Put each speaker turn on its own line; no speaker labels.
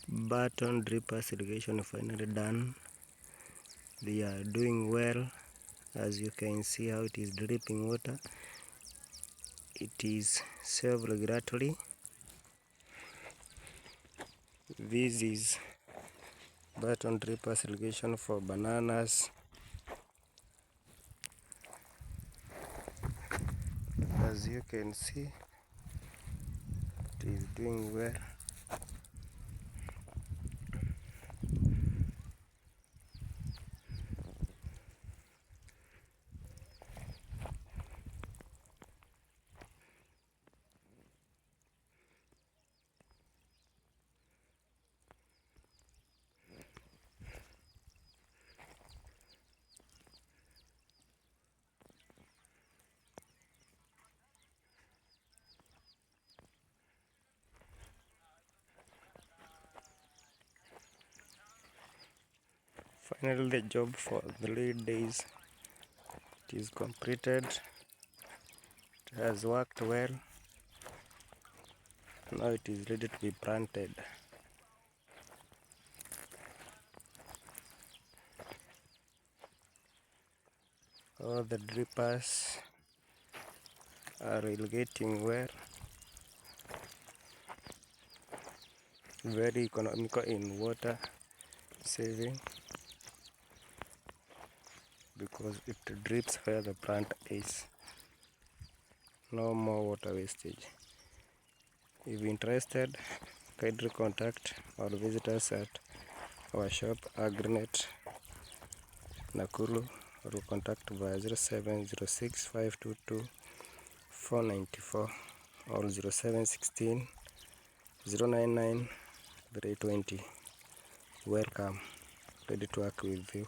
Button drippers irrigation finally done. They are doing well. As you can see how it is dripping water. It is self-regulatory. This is button drippers irrigation for bananas. As you can see, it is doing well. Finally, the job for 3 days it is completed. It has worked well. Now it is ready to be planted. All the drippers are irrigating well. Very economical in water saving because it drips where the plant is. No more water wastage. If interested, kindly contact or visit us at our shop Agrinet Nakuru, or contact via 0706 522 494 or 0716 099 320. Welcome, ready to work with you.